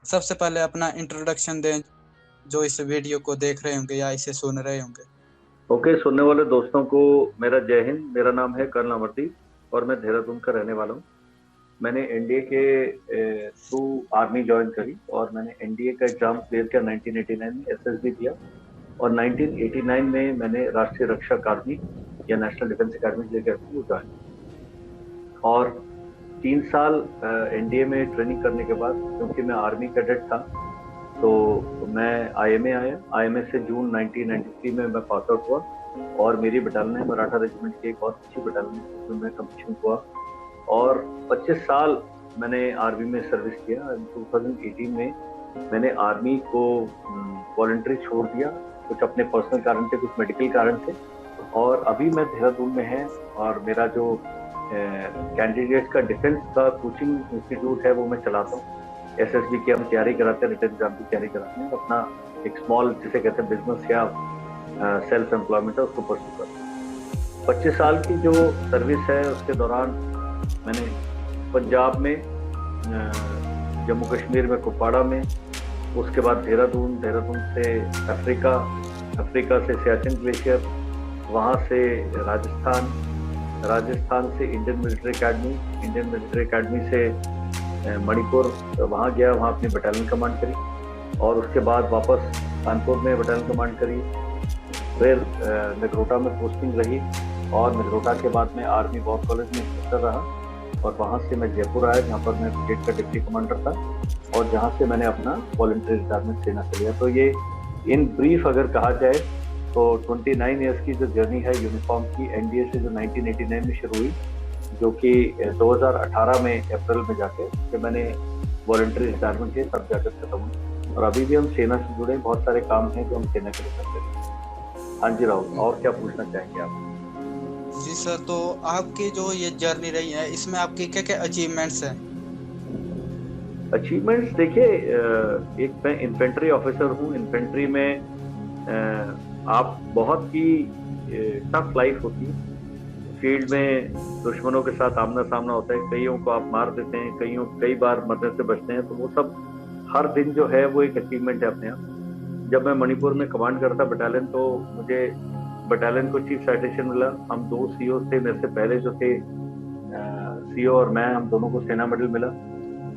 सबसे पहले अपना इंट्रोडक्शन दें, जो इस वीडियो को देख रहे होंगे या इसे सुन रहे होंगे। ओके, सुनने वाले दोस्तों को मेरा जय हिंद। मेरा नाम है कर्नल अमरदीप और मैं देहरादून का रहने वाला हूँ। मैंने एनडीए के थ्रू आर्मी ज्वाइन करी और मैंने एनडीए का एग्जाम क्लियर किया 1989 में, एसएसबी दिया और 1989 में मैंने राष्ट्रीय रक्षा अकादमी या नेशनल डिफेंस अकादमी लेकर वो ज्वाइन। और 3 साल एनडीए में ट्रेनिंग करने के बाद, क्योंकि मैं आर्मी कैडेट था, तो मैं आईएमए आया। आईएमए से जून 1993 में मैं पास आउट हुआ और मेरी बटालियन है मराठा रेजिमेंट की, एक बहुत अच्छी बटालियन है, उसमें मैं कमीशन हुआ और 25 साल मैंने आर्मी में सर्विस किया। 2018 में मैंने आर्मी को वॉलंटरी छोड़ दिया, कुछ अपने पर्सनल कारण थे, कुछ मेडिकल कारण थे, और अभी मैं देहरादून में है और मेरा जो कैंडिडेट्स का डिफेंस का कोचिंग इंस्टीट्यूट है वो मैं चलाता हूँ। एसएसबी की हम तैयारी कराते हैं, रिटर्न एग्जाम की तैयारी कराते हैं, अपना एक स्मॉल जिसे कहते हैं बिजनेस या सेल्फ एम्प्लॉयमेंट है उसको परस्यू करते हैं। 25 साल की जो सर्विस है उसके दौरान मैंने पंजाब में, जम्मू कश्मीर में कुपवाड़ा में, उसके बाद देहरादून, देहरादून से अफ्रीका, अफ्रीका से सियाचिन ग्लेशियर, वहाँ से राजस्थान, राजस्थान से Indian military academy, Indian military academy से मणिपुर वहाँ गया, वहाँ अपनी बटालियन कमांड करी और उसके बाद वापस कानपुर में बटालियन कमांड करी। फिर नगरोटा में पोस्टिंग रही और नगरोटा के बाद मैं आर्मी वॉर कॉलेज में इंस्ट्रक्टर रहा और वहाँ से मैं जयपुर आया, जहाँ पर मैं ब्रिगेड का डिप्टी कमांडर था और जहाँ से मैंने अपना वॉलंटरी रिटायरमेंट सेना से लिया। तो ये इन ब्रीफ अगर कहा जाए तो 29 ईयर्स की जो जर्नी है यूनिफॉर्म की, एनडीए से जो 1989 में शुरू हुई, जो कि 2018 में अप्रैल में जाके कि मैंने वॉलंटरी रिटायरमेंट किया, तब जाकर खत्म हुई। और अभी भी हम सेना से जुड़े बहुत सारे काम हैं जो हम सेना के लिए करते हैं। हाँ जी राहुल, और क्या पूछना चाहेंगे आप? जी सर, तो आपकी जो ये जर्नी रही है इसमें आपकी क्या क्या अचीवमेंट्स हैं? अचीवमेंट्स देखिए, एक मैं इन्फेंट्री ऑफिसर हूँ। इन्फेंट्री में आप बहुत ही टफ लाइफ होती है। फील्ड में दुश्मनों के साथ आमना सामना होता है, कईयों को आप मार देते हैं, कई बार मरने से बचते हैं, तो वो सब हर दिन जो है वो एक अचीवमेंट है अपने आप। जब मैं मणिपुर में कमांड करता बटालियन, तो मुझे बटालियन को चीफ साइटेशन मिला। हम 2 सीओ थे, मेरे से पहले जो थे सीओ और मैं, हम दोनों को सेना मेडल मिला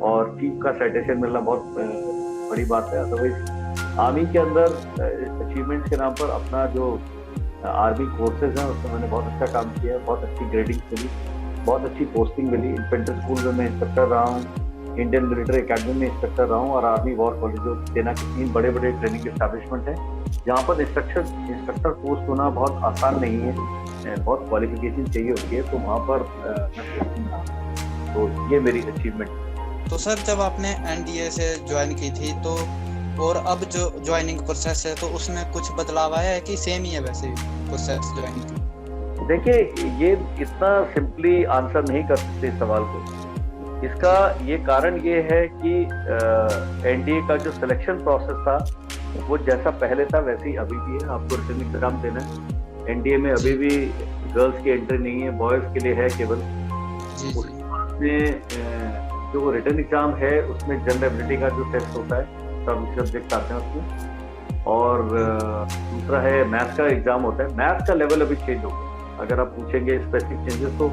और चीफ का साइटेशन मिलना बहुत बड़ी बात है। अदरवाइज आर्मी के अंदर अचीवमेंट के नाम पर अपना जो आर्मी कोर्सेज हैं उसमें मैंने बहुत अच्छा काम किया, बहुत अच्छी ग्रेडिंग मिली, बहुत अच्छी पोस्टिंग मिली। इन्फेंट्री स्कूल में मैं इंस्ट्रक्टर रहा हूँ, इंडियन मिलिट्री एकेडमी में इंस्ट्रक्टर रहा हूँ और आर्मी वॉर कॉलेज, जो सेना के 3 बड़े बड़े ट्रेनिंग एस्टैब्लिशमेंट हैं, जहाँ पर इंस्ट्रक्टर पोस्ट होना बहुत आसान नहीं है, बहुत क्वालिफिकेशन चाहिए होती है, तो वहाँ पर मैं पोस्टिंग रहा। तो ये मेरी अचीवमेंट। तो सर, जब आपने एनडीए से ज्वाइन की थी तो और अब जो ज्वाइनिंग प्रोसेस है तो उसमें कुछ बदलाव आया है कि सेम ही है वैसे प्रोसेस ज्वाइनिंग की? देखिए, ये इतना सिंपली आंसर नहीं कर सकते इस सवाल को। इसका ये कारण ये है कि एनडीए का जो सिलेक्शन प्रोसेस था वो जैसा पहले था वैसे ही अभी भी है। आपको रिटन एग्जाम देना है। एनडीए में अभी भी गर्ल्स की एंट्री नहीं है, बॉयज के लिए है केवल। उसमें जो रिटन एग्जाम है उसमें जनरल एबिलिटी का जो टेस्ट होता है, सब सब्जेक्ट आते हैं उसमें, और दूसरा है मैथ्स का एग्जाम होता है। मैथ्स का लेवल अभी चेंज हो गया। अगर आप पूछेंगे स्पेसिफिक चेंजेस, तो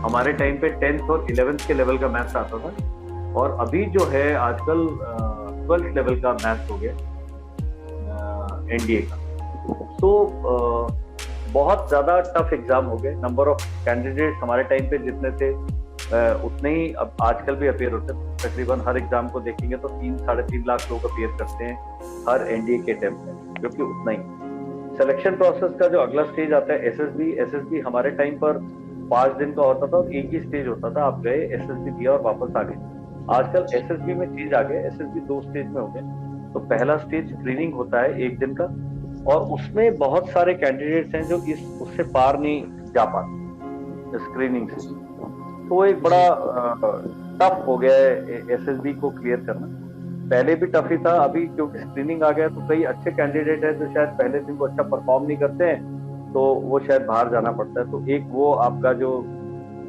हमारे टाइम पे 10th और 11th के लेवल का मैथ्स आता था और अभी जो है आजकल 12th लेवल का मैथ्स हो गया एनडीए का। तो बहुत ज्यादा टफ एग्जाम हो गए। नंबर ऑफ कैंडिडेट्स हमारे टाइम पे जितने थे उतने ही अब आजकल भी अपेयर होते हैं। तकरीबन हर एग्जाम को देखेंगे तो 3-3.5 लाख लोग अपेयर करते हैं हर एनडीए के अटेम्प्ट में, क्योंकि उतना ही। सिलेक्शन प्रोसेस का जो अगला स्टेज आता है एसएसबी हमारे टाइम पर 5 दिन का होता था और एक ही स्टेज होता था, आप गए एसएसबी दिया और वापस आ गए। आजकल एसएसबी में चीज आ गया, एसएसबी 2 स्टेज में हो गए। तो पहला स्टेज स्क्रीनिंग होता है 1 दिन का और उसमें बहुत सारे कैंडिडेट्स हैं जो उससे पार नहीं जा पाते स्क्रीनिंग से। तो एक बड़ा टफ हो गया है एसएसबी को क्लियर करना। पहले भी टफ ही था, अभी क्योंकि स्क्रीनिंग आ गया तो कई अच्छे कैंडिडेट हैं जो शायद पहले दिन को अच्छा परफॉर्म नहीं करते हैं, तो वो शायद बाहर जाना पड़ता है। तो एक वो आपका जो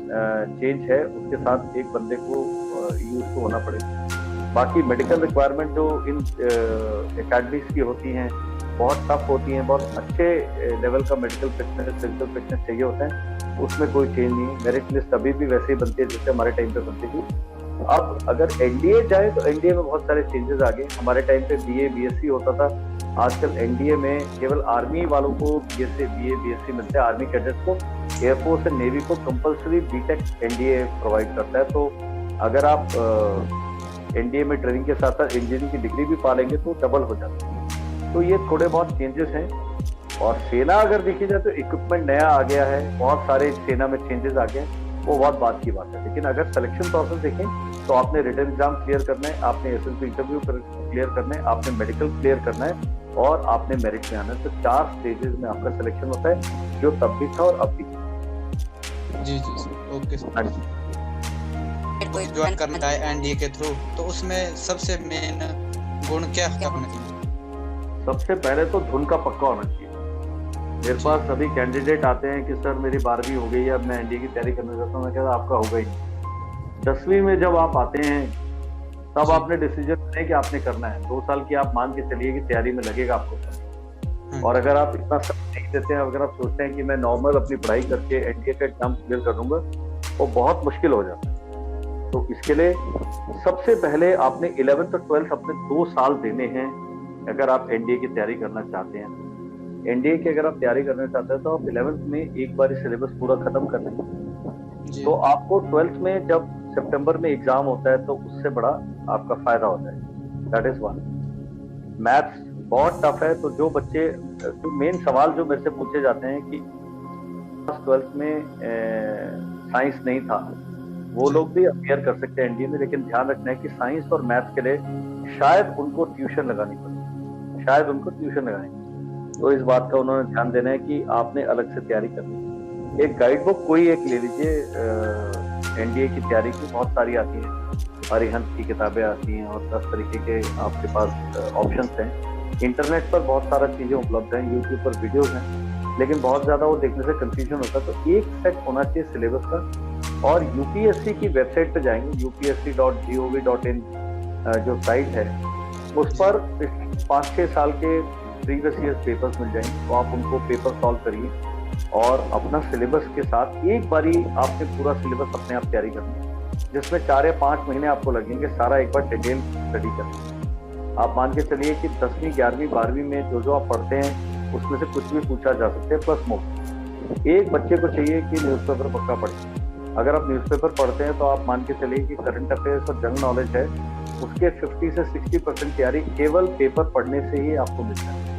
चेंज है उसके साथ एक बंदे को यूज तो होना पड़ेगा। बाकी मेडिकल रिक्वायरमेंट जो इन एकेडमीज की होती हैं बहुत टफ होती हैं, बहुत अच्छे लेवल का मेडिकल फिटनेस, फिजिकल फिटनेस चाहिए होता है, उसमें कोई चेंज नहीं है। मेरिट लिस्ट अभी भी वैसे ही बनती है जैसे हमारे टाइम पे बनती थी। अब अगर एनडीए जाए तो एनडीए में बहुत सारे चेंजेस आ गए। हमारे टाइम पे बीए बीएससी होता था, आजकल एनडीए में केवल आर्मी वालों को बीए बीएससी मिलते हैं। आर्मी कैडेट्स को, एयरफोर्स एंड नेवी को कंपलसरी बीटेक एनडीए प्रोवाइड करता है। तो अगर आप एनडीए में ट्रेनिंग के साथ साथ इंजीनियरिंग की डिग्री भी पा लेंगे तो डबल हो जाता है। तो ये थोड़े बहुत चेंजेस हैं। और सेना अगर देखी जाए तो इक्विपमेंट नया आ गया है, बहुत सारे सेना में चेंजेस आ गए हैं, वो बहुत बात की बात है। लेकिन अगर सिलेक्शन प्रोसेस देखें तो आपने रिटन एग्जाम क्लियर करना है, आपने एसएसबी इंटरव्यू क्लियर करना है, आपने मेडिकल क्लियर करना है और आपने मेरिट में आना है। तो 4 स्टेजेस में आपका सिलेक्शन होता है, जो तब भी था और अब भी। जी जी सर, ओके सर। कोई ज्वाइन करना चाहे एनडीए के थ्रू तो उसमें सबसे मेन गुण क्या होना चाहिए? सबसे पहले तो धुन का पक्का होना चाहिए। मेरे पास सभी कैंडिडेट आते हैं कि सर मेरी 12वीं हो गई है, अब मैं एनडीए की तैयारी करना चाहता हूँ। मैं कहता आपका होगा ही नहीं। 10वीं में जब आप आते हैं तब आपने डिसीजन लिया कि आपने करना है। 2 साल की आप मान के चलिए कि तैयारी में लगेगा आपको। और अगर आप इतना सब नहीं देते हैं, अगर आप सोचते हैं कि मैं नॉर्मल अपनी पढ़ाई करके एनडीए का एग्जाम क्लियर कर लूंगा, वो बहुत मुश्किल हो जाता है। तो इसके लिए सबसे पहले आपने 11th और 12th अपने 2 साल देने हैं। अगर आप एनडीए की तैयारी करना चाहते हैं, एनडीए की अगर आप तैयारी करना चाहते हैं तो आप 11th में एक बार सिलेबस पूरा खत्म कर लेंगे। तो आपको 12th में जब सितंबर में एग्जाम होता है तो उससे बड़ा आपका फायदा होता है। That is one. मैथ्स बहुत टफ है, तो जो बच्चे, तो मेन सवाल जो मेरे से पूछे जाते हैं कि 12th में साइंस नहीं था, वो लोग भी अपियर कर सकते हैं एनडीए में। लेकिन ध्यान रखना है कि साइंस और मैथ्स के लिए शायद उनको ट्यूशन लगानी पड़े, शायद उनको ट्यूशन लगानी। तो इस बात का उन्होंने ध्यान देना है कि आपने अलग से तैयारी करनी है। एक गाइड बुक कोई एक ले लीजिए, एनडीए की तैयारी की बहुत सारी आती हैं, अरिहंत की किताबें आती हैं और 10 तरीके के आपके पास ऑप्शंस हैं। इंटरनेट पर बहुत सारा चीजें उपलब्ध हैं, यूट्यूब पर वीडियोज हैं, लेकिन बहुत ज्यादा वो देखने से कंफ्यूजन होता है। तो एक सेट होना चाहिए सिलेबस का। और यूपीएससी की वेबसाइट पे जाएंगे, upsc.gov.in जो साइट है, उस पर 5-6 साल के प्रीवियस ईयर पेपर्स मिल जाएंगे। तो आप उनको पेपर सॉल्व करिए और अपना सिलेबस के साथ एक बारी आपने पूरा सिलेबस अपने आप तैयारी करनी है, जिसमें 4 या 5 महीने आपको लगेंगे सारा एक बार डिटेल स्टडी करना। आप मान के चलिए कि 10वीं 11वीं 12वीं में जो आप पढ़ते हैं उसमें से कुछ भी पूछा जा सकता है प्लस मोर। एक बच्चे को चाहिए कि न्यूज़पेपर पक्का पढ़े। अगर आप न्यूज़पेपर पढ़ते हैं तो आप मान के चलिए कि करंट अफेयर्स और जनरल नॉलेज है, उसके 50 से 60% तैयारी केवल पेपर पढ़ने से ही आपको मिलता है।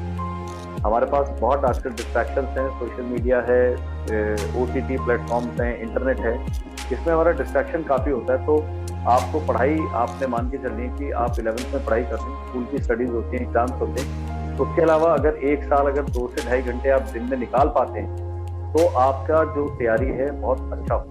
हमारे पास बहुत आजकल डिस्ट्रैक्शंस हैं, सोशल मीडिया है, ओटीटी प्लेटफॉर्म्स हैं, इंटरनेट है, इसमें हमारा डिस्ट्रैक्शन काफ़ी होता है। तो आपको पढ़ाई, आपने मान के चलिए कि आप 11th में पढ़ाई करते हैं, स्कूल की स्टडीज होती हैं, एग्जाम्स होते हैं, उसके अलावा अगर 1 साल अगर 2 से ढाई घंटे आप दिन में निकाल पाते हैं तो आपका जो तैयारी है बहुत अच्छा हो।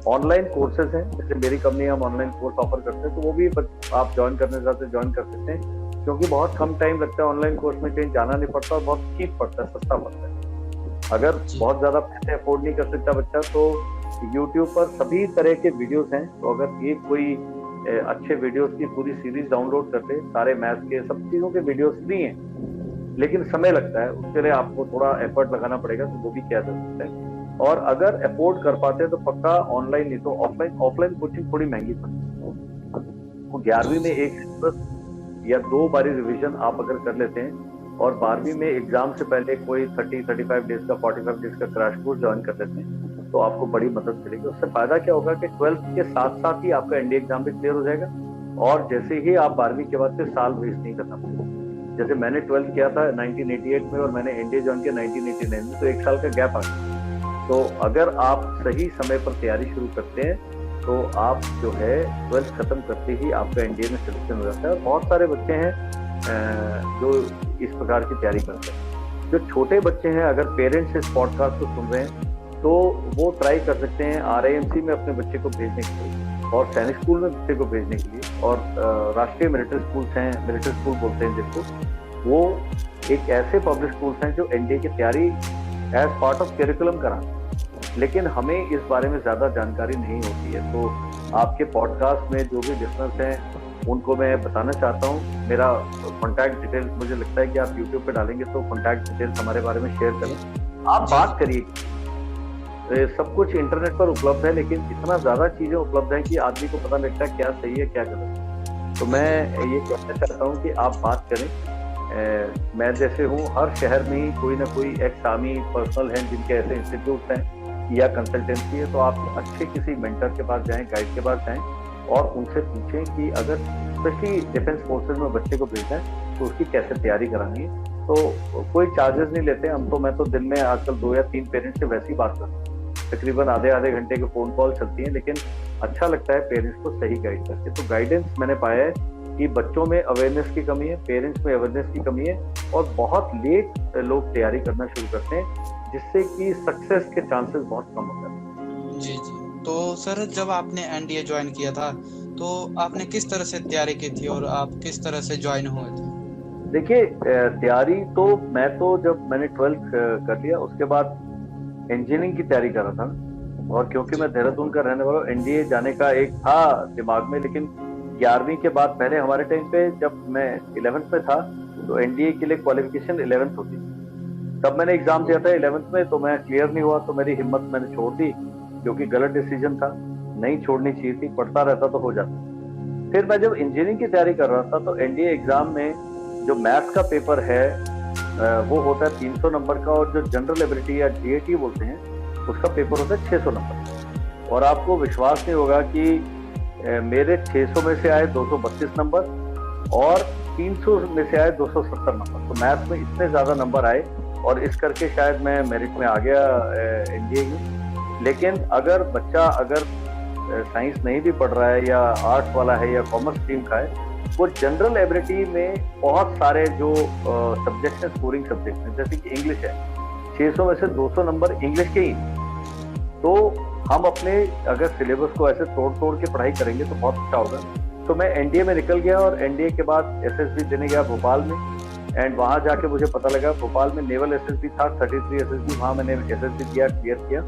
ऑनलाइन कोर्सेज हैं, जैसे मेरी कंपनी हम ऑनलाइन कोर्स ऑफर करते हैं, तो वो भी आप ज्वाइन करने चाहते हैं ज्वाइन कर सकते हैं, क्योंकि बहुत कम टाइम लगता है ऑनलाइन कोर्स में, कहीं जाना नहीं पड़ता और बहुत चीप पड़ता है, सस्ता पड़ता है। अगर बहुत ज्यादा पैसे अफोर्ड नहीं कर सकता बच्चा तो यूट्यूब पर सभी तरह के वीडियोस हैं। तो अगर एक कोई अच्छे वीडियोस की पूरी सीरीज डाउनलोड कर ले, सारे मैथ्स के सब चीजों के वीडियोस फ्री हैं, लेकिन समय लगता है, उसके लिए आपको थोड़ा एफर्ट लगाना पड़ेगा, तो वो भी किया जा सकता है। और अगर अफोर्ड कर पाते हैं तो पक्का ऑनलाइन, नहीं तो ऑफलाइन कोचिंग थोड़ी महंगी पड़ती है। तो 11वीं में एक सिलेबस या 2 बारी रिवीजन आप अगर कर लेते हैं और 12वीं में एग्जाम से पहले कोई 30-35 डेज का 45 डेज का क्रैश कोर्स ज्वाइन कर लेते हैं तो आपको बड़ी मदद मिलेगी। उससे फायदा क्या होगा कि 12th के साथ साथ ही आपका एनडीए एग्जाम भी क्लियर हो जाएगा और जैसे ही आप 12वीं के बाद से साल वेस्ट नहीं करना पड़ेगा। जैसे मैंने 12th किया था 1988 में और मैंने एनडीए ज्वाइन किया 1989 में, तो 1 साल का गैप आ गया। तो अगर आप सही समय पर तैयारी शुरू करते हैं तो आप जो है 12th खत्म करते ही आपका एनडीए में सिलेक्शन हो जाता है। बहुत सारे बच्चे हैं जो इस प्रकार की तैयारी करते हैं। जो छोटे बच्चे हैं, अगर पेरेंट्स इस पॉडकास्ट को सुन रहे हैं तो वो ट्राई कर सकते हैं RIMC में अपने बच्चे को भेजने के लिए और सैनिक स्कूल में बच्चे को भेजने के लिए। और राष्ट्रीय मिलिट्री स्कूल्स हैं, मिलिट्री स्कूल बोलते हैं जिसको, वो एक ऐसे पब्लिक स्कूल्स हैं जो एनडीए की तैयारी एज पार्ट ऑफ करिकुलम कराते हैं, लेकिन हमें इस बारे में ज़्यादा जानकारी नहीं होती है। तो आपके पॉडकास्ट में जो भी लिसनर्स हैं उनको मैं बताना चाहता हूँ। मेरा कॉन्टैक्ट डिटेल्स मुझे लगता है कि आप यूट्यूब पे डालेंगे तो कॉन्टैक्ट डिटेल्स हमारे बारे में शेयर करें, आप बात करिए। सब कुछ इंटरनेट पर उपलब्ध है, लेकिन इतना ज्यादा चीजें उपलब्ध है कि आदमी को पता लगता है क्या सही है क्या गलत है। तो मैं ये कहना चाहता हूँ कि आप बात करें। मैं जैसे हूँ, हर शहर में ही कोई ना कोई एक्स आर्मी पर्सनल हैं जिनके ऐसे इंस्टीट्यूट हैं या कंसल्टेंसी है, तो आप अच्छे किसी मेंटर के पास जाएं, गाइड के पास जाएं और उनसे पूछें कि अगर स्पेशली डिफेंस फोर्सेज में बच्चे को भेजना है तो उसकी कैसे तैयारी करानी है। तो कोई चार्जेस नहीं लेते हम, तो मैं तो दिन में आजकल 2 या 3 पेरेंट्स से वैसी बात करता हूँ, तकरीबन आधे घंटे के फोन कॉल चलती हैं, लेकिन अच्छा लगता है पेरेंट्स को सही गाइड करके। तो गाइडेंस मैंने पाया है कि बच्चों में अवेयरनेस की कमी है, पेरेंट्स में अवेयरनेस की कमी है और बहुत लेट लोग तैयारी करना शुरू करते हैं, जिससे कि सक्सेस के चांसेस बहुत कम हो जाते हैं। जी जी। तो सर, जब आपने एनडीए ज्वाइन किया था तो आपने किस तरह से तैयारी की थी और आप किस तरह से ज्वाइन हुए थे? देखिए, तैयारी तो मैं तो जब मैंने 12th कर लिया उसके बाद इंजीनियरिंग की तैयारी कर रहा था, और क्योंकि मैं देहरादून का रहने वाला हूँ, एनडीए जाने का एक था दिमाग में, लेकिन 11वीं के बाद पहले हमारे टाइम पे जब मैं 11th में था तो एनडीए के लिए क्वालिफिकेशन 11th होती थी। तब मैंने एग्जाम दिया था 11th में, तो मैं क्लियर नहीं हुआ, तो मेरी हिम्मत मैंने छोड़ दी, क्योंकि गलत डिसीजन था, नहीं छोड़नी चाहिए थी, पढ़ता रहता तो हो जाता। फिर मैं जब इंजीनियरिंग की तैयारी कर रहा था तो एनडीए एग्जाम में जो मैथ्स का पेपर है वो होता है 300 नंबर का, और जो जनरल एबिलिटी या जीएटी बोलते हैं उसका पेपर होता है 600 नंबर। और आपको विश्वास नहीं होगा कि मेरे 600 में से आए 232 नंबर और 300 में से आए 270 नंबर। तो मैथ्स में इतने ज्यादा नंबर आए और इस करके शायद मैं मेरिट में आ गया एनडीए में। लेकिन अगर बच्चा साइंस नहीं भी पढ़ रहा है या आर्ट्स वाला है या कॉमर्स स्ट्रीम का है, वो जनरल एबिलिटी में बहुत सारे जो सब्जेक्ट हैं, स्कोरिंग सब्जेक्ट हैं, जैसे कि इंग्लिश है, 600 में से 200 नंबर इंग्लिश के ही। तो हम अपने अगर सिलेबस को ऐसे तोड़ के पढ़ाई करेंगे तो बहुत अच्छा होगा। तो मैं एनडीए में निकल गया और एनडीए के बाद एसएसबी देने गया भोपाल में, एंड वहां जाके मुझे पता लगा भोपाल में नेवल एसएसबी था, 33 एसएसबी, वहां मैंने एसएसबी दिया, क्लियर किया।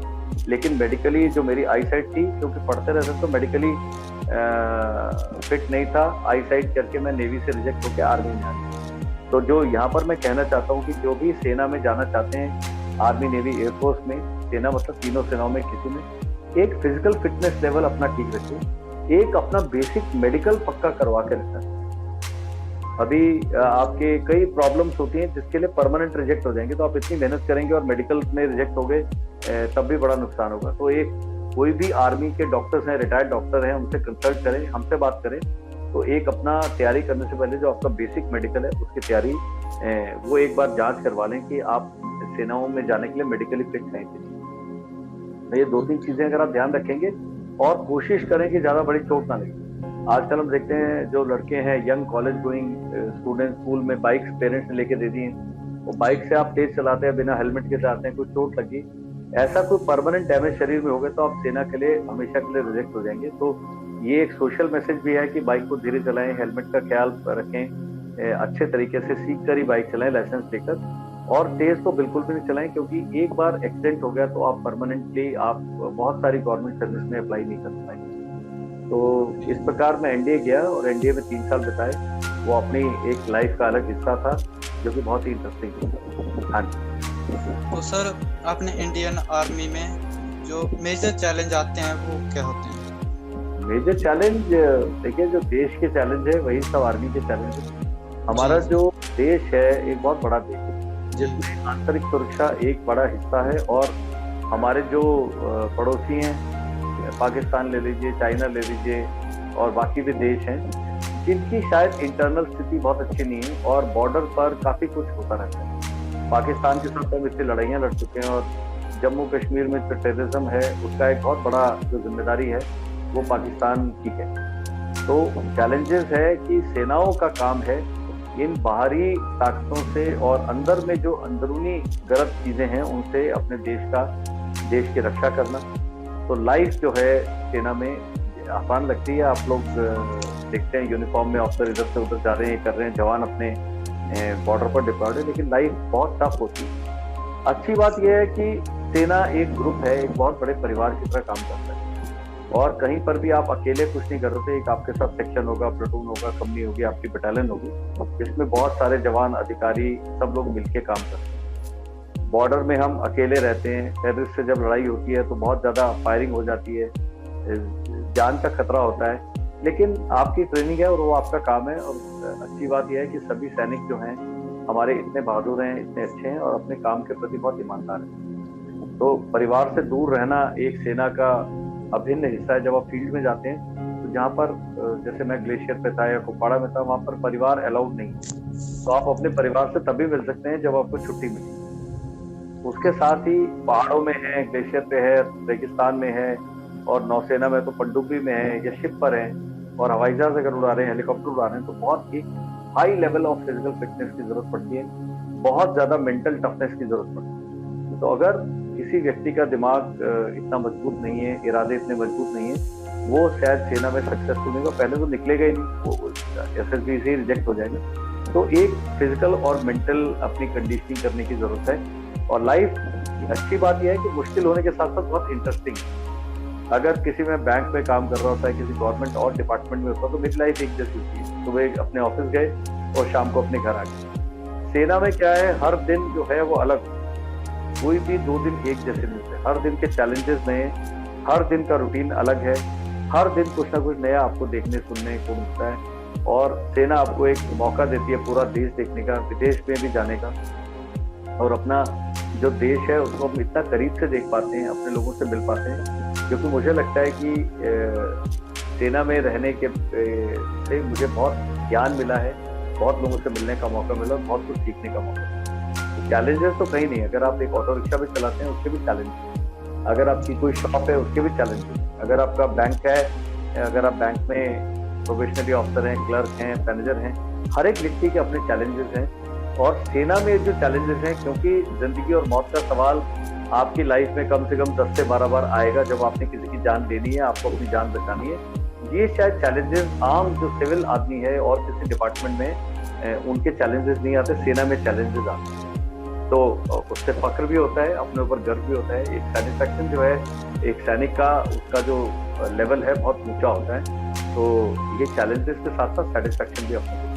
लेकिन मेडिकली जो मेरी आई साइट थी, क्योंकि पढ़ते रहते तो मेडिकली फिट नहीं था, आई साइट करके मैं नेवी से रिजेक्ट होकर आर्मी में आ गया। तो जो यहाँ पर मैं कहना चाहता हूँ कि जो भी सेना में जाना चाहते हैं, आर्मी, नेवी, एयरफोर्स में, सेना मतलब तीनों सेनाओं में किसी में, एक फिजिकल फिटनेस लेवल अपना ठीक रखिए, एक अपना बेसिक मेडिकल पक्का करवा के रखना। अभी आपके कई प्रॉब्लम्स होती हैं जिसके लिए परमानेंट रिजेक्ट हो जाएंगे, तो आप इतनी मेहनत करेंगे और मेडिकल में रिजेक्ट हो गए तब भी बड़ा नुकसान होगा। तो एक कोई भी आर्मी के डॉक्टर्स हैं, रिटायर्ड डॉक्टर हैं, उनसे कंसल्ट करें, हमसे बात करें। तो एक अपना तैयारी करने से पहले जो आपका बेसिक मेडिकल है उसकी तैयारी वो एक बार जांच करवा लें कि आप सेनाओं में जाने के लिए मेडिकली फिट हैं कि नहीं। तो ये 2-3 चीजें अगर आप ध्यान रखेंगे और कोशिश करें कि ज्यादा बड़ी चोट ना लगे। आजकल हम देखते हैं जो लड़के हैं, young college going student, school में बाइक्स पेरेंट्स ने लेके दे दी हैं, वो बाइक से आप तेज चलाते हैं, बिना हेलमेट के चलाते हैं, कोई चोट लगी, ऐसा कोई परमानेंट डैमेज शरीर में हो गया तो आप सेना के लिए हमेशा के लिए रिजेक्ट हो जाएंगे। तो ये एक सोशल मैसेज भी है कि बाइक को धीरे चलाएं, हेलमेट का ख्याल रखें, अच्छे तरीके से सीख कर ही बाइक चलाएं लाइसेंस लेकर, और तेज तो बिल्कुल भी नहीं चलाएं, क्योंकि एक बार एक्सीडेंट हो गया तो आप परमानेंटली आप बहुत सारी गवर्नमेंट सर्विस में अप्लाई नहीं कर पाएंगे। तो इस प्रकार मैं एनडीए गया और एनडीए में 3 साल बिताए। वो अपनी एक लाइफ का अलग हिस्सा था जो कि बहुत ही इंटरेस्टिंग था। हाँ जी। तो सर, आपने इंडियन आर्मी में जो मेजर चैलेंज आते हैं वो क्या होते हैं? मेजर चैलेंज देखिए, जो देश के चैलेंज है वही सब आर्मी के चैलेंज है। हमारा जो देश है एक बहुत बड़ा देश है जिसमें आंतरिक सुरक्षा एक बड़ा हिस्सा है, और हमारे जो पड़ोसी हैं, पाकिस्तान ले लीजिए, चाइना ले लीजिए, और बाकी भी देश हैं जिनकी शायद इंटरनल स्थिति बहुत अच्छी नहीं है और बॉर्डर पर काफी कुछ होता रहता है। पाकिस्तान के साथ हम इतनी लड़ाइयाँ लड़ चुके हैं, और जम्मू कश्मीर में जो टेररिज्म है उसका एक बहुत बड़ा जो जिम्मेदारी है वो पाकिस्तान की है। तो चैलेंजेस है कि सेनाओं का काम है इन बाहरी ताकतों से और अंदर में जो अंदरूनी गलत चीजें हैं उनसे अपने देश की रक्षा करना। तो लाइफ जो है सेना में आसान लगती है, आप लोग देखते हैं यूनिफॉर्म में ऑफिसर इधर से उधर जा रहे हैं, कर रहे हैं, जवान अपने बॉर्डर पर डिप्लॉयड है, लेकिन लाइफ बहुत टफ होती है। अच्छी बात यह है कि सेना एक ग्रुप है, एक बहुत बड़े परिवार की तरह काम करता है। और कहीं पर भी आप अकेले कुछ नहीं कर रहे थे। एक आपके साथ सेक्शन होगा, प्लेटून होगा, कंपनी होगी, आपकी बटालियन होगी, इसमें बहुत सारे जवान, अधिकारी, सब लोग मिलके काम करते हैं। बॉर्डर में हम अकेले रहते हैं, टेररिस्ट से जब लड़ाई होती है तो बहुत ज्यादा फायरिंग हो जाती है, जान का खतरा होता है, लेकिन आपकी ट्रेनिंग है और वो आपका काम है। और अच्छी बात यह है कि सभी सैनिक जो हैं हमारे इतने बहादुर हैं, इतने अच्छे हैं और अपने काम के प्रति बहुत ईमानदार हैं। तो परिवार से दूर रहना एक सेना का अभिन्न हिस्सा है। जब आप फील्ड में जाते हैं तो जहाँ पर जैसे मैं ग्लेशियर पे था या कुपवाड़ा में था, वहाँ पर परिवार अलाउड नहीं है। तो आप अपने परिवार से तभी मिल सकते हैं जब आपको छुट्टी मिले। उसके साथ ही पहाड़ों में है, ग्लेशियर पे है, रेगिस्तान में है, और नौसेना में तो पनडुब्बी में है या शिप पर है, और हवाई जहाज अगर उड़ा रहे हैं, हेलीकॉप्टर उड़ा रहे हैं, तो बहुत एक high level of physical fitness की जरूरत पड़ती है, बहुत ज्यादा मेंटल टफनेस की जरूरत पड़ती है। तो अगर किसी व्यक्ति का दिमाग इतना मजबूत नहीं है, इरादे इतने मजबूत नहीं है, वो शायद सेना में सक्सेसफुल नहीं होगा। पहले तो निकलेगा ही नहीं, वो SSB से ही रिजेक्ट हो जाएगा। तो एक फिजिकल और मेंटल अपनी कंडीशनिंग करने की जरूरत है। और लाइफ अच्छी बात यह है कि मुश्किल होने के साथ साथ बहुत इंटरेस्टिंग है। अगर किसी में बैंक में काम कर रहा होता है, किसी गवर्नमेंट और डिपार्टमेंट में होता है, तो मेरी लाइफ एक जैसी होती है। सुबह अपने ऑफिस गए और शाम को अपने घर आ गए। सेना में क्या है, हर दिन जो है वो अलग, कोई भी 2 दिन एक जैसे मिलते हैं। हर दिन के चैलेंजेस नए, हर दिन का रूटीन अलग है, हर दिन कुछ ना कुछ नया आपको देखने सुनने को मिलता है। और सेना आपको एक मौका देती है पूरा देश देखने का, विदेश में भी जाने का, और अपना जो देश है उसको हम इतना करीब से देख पाते हैं, अपने लोगों से मिल पाते हैं। क्योंकि मुझे लगता है कि सेना में रहने के से मुझे बहुत ज्ञान मिला है, बहुत लोगों से मिलने का मौका मिला, बहुत कुछ सीखने का मौका मिला। चैलेंजेस तो कहीं नहीं है। अगर आप एक ऑटो रिक्शा भी चलाते हैं उसके भी चैलेंज है, अगर आपकी कोई शॉप है उसके भी चैलेंज है, अगर आपका बैंक है, अगर आप बैंक में प्रोबेशनरी ऑफिसर हैं, क्लर्क हैं, मैनेजर हैं, हर एक व्यक्ति के अपने चैलेंजेस हैं। और सेना में जो चैलेंजेस हैं, क्योंकि जिंदगी और मौत का सवाल आपकी लाइफ में कम से कम 10 से 12 बार आएगा जब आपने किसी की जान लेनी है, आपको अपनी जान बचानी है। ये शायद चैलेंजेस आम जो सिविल आदमी है और किसी डिपार्टमेंट में उनके चैलेंजेस नहीं आते, सेना में चैलेंजेस आते हैं। तो उससे फक्र भी होता है, अपने ऊपर गर्व भी होता है। एक सेटिस्फैक्शन जो है एक सैनिक का, उसका जो लेवल है बहुत ऊंचा होता है। तो ये चैलेंजेस के साथ साथ सेटिस्फैक्शन भी अपने